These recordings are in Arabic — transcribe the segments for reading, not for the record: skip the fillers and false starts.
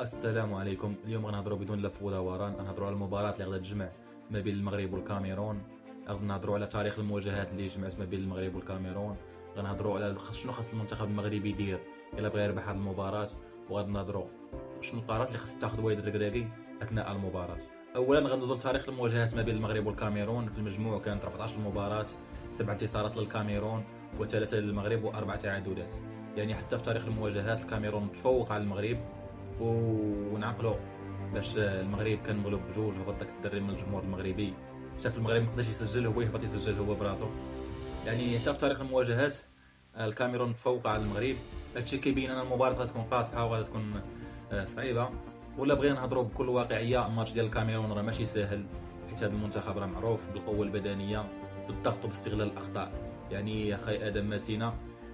السلام عليكم. اليوم غنهضروا بدون لف ولا دوران، غنهضروا على المباراة اللي غادا تجمع ما بين المغرب والكاميرون. غنهضروا على تاريخ المواجهات اللي جمعت ما بين المغرب والكاميرون. غنهضروا على شنو خاص المنتخب المغربي يدير الا بغى يربح هذه المباراة، وغنهضروا شنو القرارات اللي خاص تاخذ والد الركراكي اثناء المباراة. اولا غندوزو لتاريخ المواجهات ما بين المغرب والكاميرون. في المجموع كانت 14 مباراة، 7 انتصارات للكاميرون وثلاثة للمغرب وأربع تعادلات. يعني حتى في تاريخ المواجهات الكاميرون تفوق على المغرب. ونعقلوا باش المغرب كان مغلوب بجوج، هبط داك الدري من الجمهور المغربي، شاف المغرب ما قدرش يسجل، هو يهبط يسجل هو براسو. يعني حتى في تاريخ المواجهات الكاميرون تفوق على المغرب. هادشي كيبين ان المباراه غتكون قاصحه وغادي تكون صعيبه. ولا بغينا نهضروا بكل واقعيه، الماتش ديال الكاميرون راه ماشي ساهل، حيت هذا المنتخب راه معروف بالقوه البدنيه، بالضغط وباستغلال الاخطاء. يعني يا خي ادم ماسينا،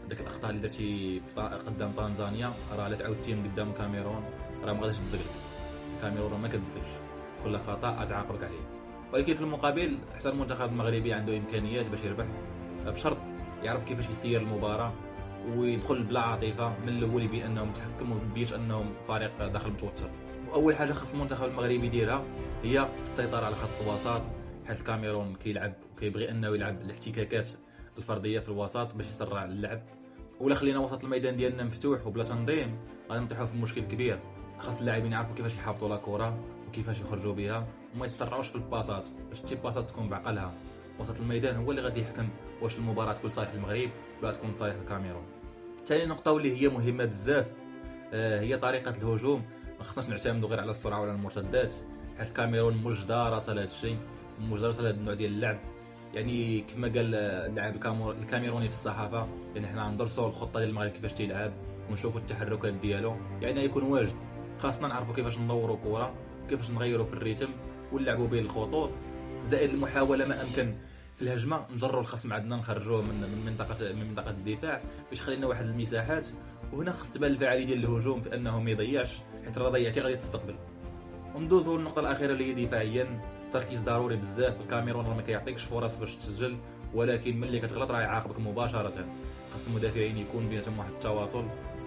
داك الاخطاء اللي درتي قدام تنزانيا راه لا تعاودتيهم قدام الكاميرون راه ما غاديش تزقلك. الكاميرون راه ما كتزقلش، كل خطا تعاقبك عليه. ولكن في المقابل حتى المنتخب المغربي عنده امكانيات باش يربح، بشرط يعرف كيفاش يسير المباراه ويدخل بلا عاطفه من الاول، يبين انه متحكم وما يبينش انهم فريق داخل متوتر. واول حاجه خاص المنتخب المغربي يديرها هي السيطره على خط الوسط، حيث الكاميرون كيلعب وكيبغي انه يلعب الاحتكاكات الفرديه في الوسط باش يسرع اللعب. ولا خلينا وسط الميدان ديالنا مفتوح وبلا تنظيم غادي نطيحوا في مشكل كبير. خاص اللاعبين يعرفوا كيفاش يحافظوا لا كره وكيفاش يخرجوا بها، وما يتسرعوش في الباسات باش تي باسات تكون بعقلها. وسط الميدان هو اللي غادي يحكم واش المباراه تكون صالح المغرب ولا تكون صالح الكاميرون. ثاني نقطه واللي هي مهمه بزاف، هي طريقه الهجوم. ما خصناش نعتمدوا غير على السرعه ولا المرتدات، حيت الكاميرون موجده راسها لهذا الشيء، موجده راسها لهذا النوع ديال اللعب. يعني كما قال اللاعب الكاميروني في الصحافه، يعني حنا غندرسوا الخطه ديال المغرب كيفاش تيلعب ونشوفوا التحركات ديالو، يعني يكون واجد. خاصنا نعرفوا كيفاش ندوروا كره وكيفاش نغيروا في الريتم ونلعبوا بين الخطوط، زائد المحاوله ما امكن في الهجمه نجروا الخصم عندنا، نخرجوه من منطقه الدفاع باش خلينا واحد المساحات. وهنا خص تبان الفاعليه ديال الهجوم في انه ما يضيعش، حيت راه ضيعتي غادي تستقبل. وندوزو للنقطه الاخيره اللي هي دفاعيا. التركيز ضروري بزاف. الكاميرون راه ما كيعطيكش فرص باش تسجل، ولكن ملي كتغلط راه يعاقبك مباشره. خاص المدافعين يكون بيناتهم واحد التواصل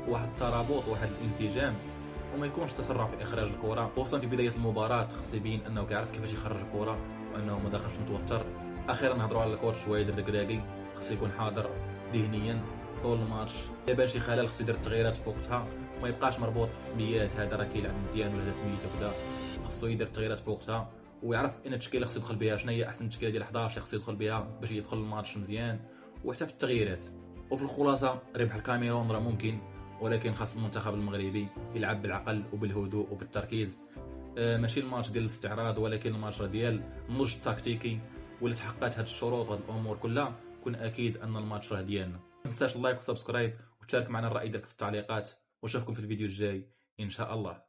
وواحد الترابط وواحد الانسجام، وما يكونش تسرع في اخراج الكره، خصوصا في بدايه المباراه. خص يبين انه كيعرف كيفاش يخرج الكره وانه ما داخلش متوتر. اخيرا نهضروا على الكوتش وايد الركراكي، خص يكون حاضر ذهنيا طول الماتش. الا بان شي خلل خصو يدير التغييرات في وقتها، وما يبقاش مربوط بالسميات، هذا راه كيلعب مزيان ولا هذا سميتو كذا. خصو يدير التغييرات في وقتها ويعرف ان التشكيله خصو يدخل بها، شنو هي احسن تشكيله ديال 11 اللي خصو يدخل بها باش يدخل الماتش مزيان، وحتى في التغييرات. وفي الخلاصه ربح الكاميرون راه ممكن، ولكن خاص المنتخب المغربي يلعب بالعقل وبالهدوء وبالتركيز. ماشي الماتش ديال الاستعراض، ولكن الماتش راه ديال النضج التكتيكي. ولا تحققت هاد الشروط وهاد الامور كلها، كون اكيد ان الماتش راه ديالنا. ما تنساش اللايك والسبسكرايب وتشارك معنا الراي ديالك في التعليقات، واشوفكم في الفيديو الجاي ان شاء الله.